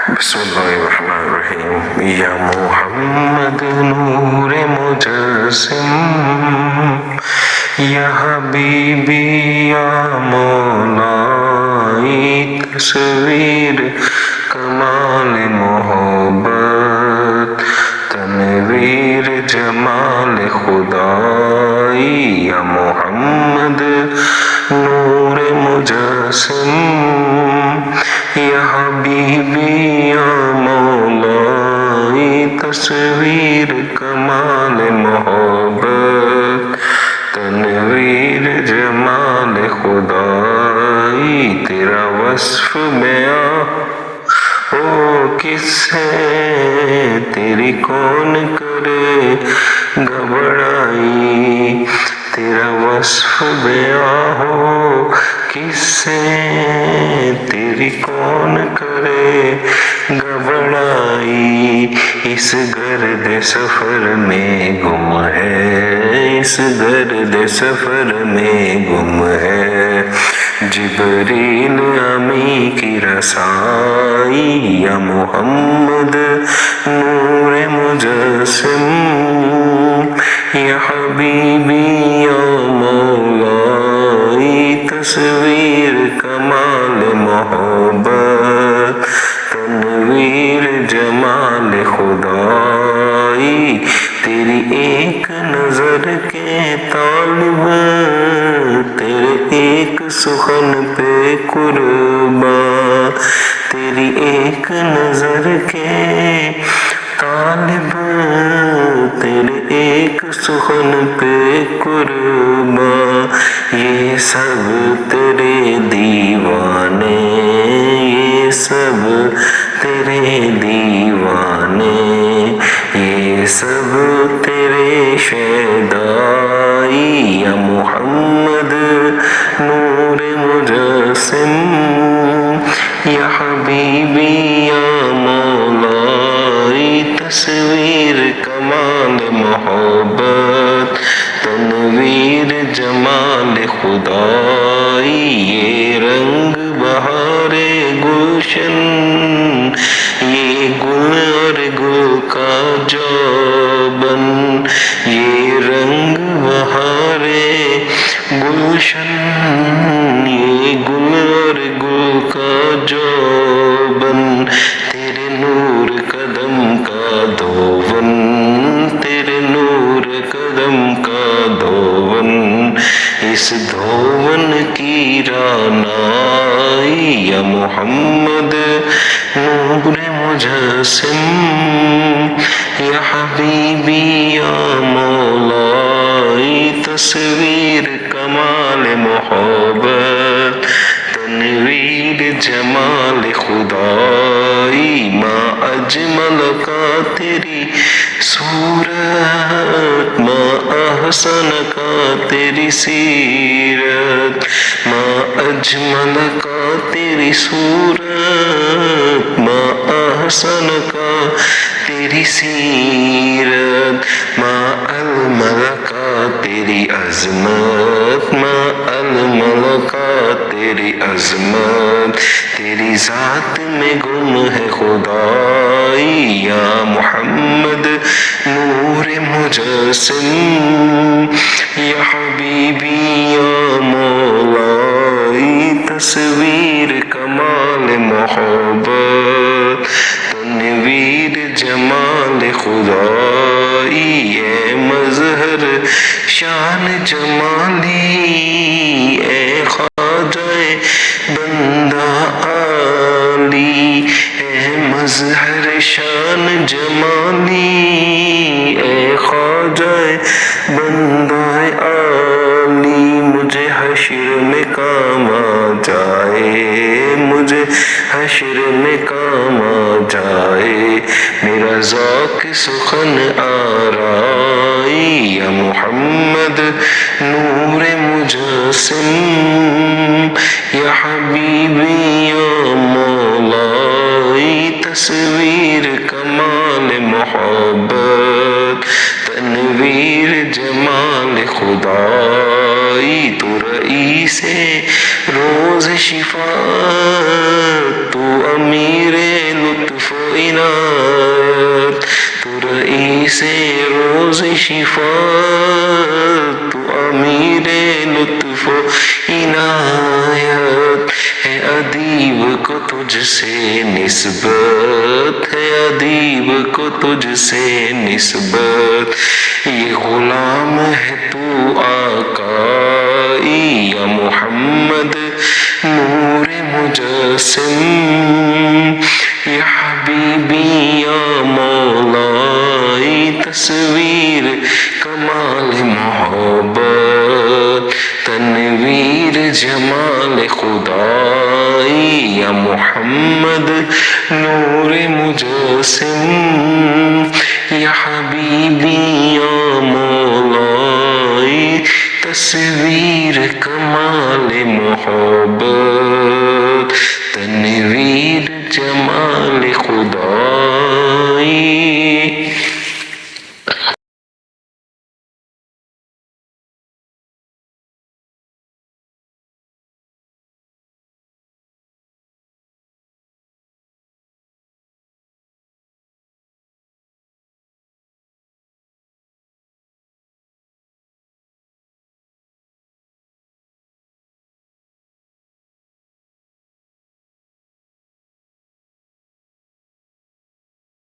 بسم اللہ الرحمن الرحیم یا محمد نور مجسم یا حبیبی یا مولائی تصویر کمال محبت تنویر جمال خدائی یا محمد نور مجسم یا حبیبی یا مولائی تصویر کمال محبت تنویر جمال خدائی تیرا وصف بیاں ہو کس سے تیری کون کرے گھبرائی تیرا وصف بیاں ہو کس سے تیری کون کرے گھبرائی اس گرد سفر میں گم ہے اس گرد سفر میں گم ہے جبریل امی کی رسائی یا محمد نور مجسم یا حبیبی یا مولائی تصویر کمال محبت تنویر جمال خدائی تیری ایک نظر کے طالب تیرے ایک سخن پہ قربان تیری ایک نظر کے طالب تیرے ایک سخن پہ قربان یہ سب تیرے دیوانے یہ سب تیرے دیوانے یہ سب تیرے شیدائی یا محمد نور مجسم یا حبیبی یا مولائی تصویر کمال محبت تنویر جمال خدائی یہ رنگ بہار گلشن یہ گل اور گل کا جوبن یہ رنگ بہار گلشن یہ گل اور گل کا جوبن تیرے نور قدم کا دھون تیرے نور قدم کا دھون اس دھون کی رانائی یا محمد نور مجسم یا حبیبی یا مولائی تصویر کمال محبت تنویر جمال خدائی ما اجمل کا تیری صورت ما احسن کا تیری سیرت ما اجمل کا تیری صورت ما احسن کا تیری سیرت ما المل کا تیری عظمت ما المل کا تیری عظمت تیری ذات میں گم ہے خدائی یا محمد نور مجسم یا حبیبی یا مولائی تصویر کمال محبت تنویر جمال خدائی اے مظہر شان جمالی اے خواجہ بندہ عالی اے مظہر شان جمالی اے خواجہ بندہ عالی مجھے حشر میں کام آ جائے مجھے حشر میں کام آ جائے میرا ذوق سخن آرائی یا محمد نور مجسم یا حبیبی یا مولائی تصویر کمال محبت تنویر جمال خدائی تو رئیس روز شفا تو امیر لطف شفاعت تو امیر لطف و عنایت ہے، ادیب کو تجھ سے نسبت ہے، ادیب کو تجھ سے نسبت، یہ غلام ہے تو آقائی یا محمد نور مجسم، یا حبیبی یا مولائی تصویر کمال محبت، تنویر جمال خدائی یا محمد نور مجسم، یا حبیبی یا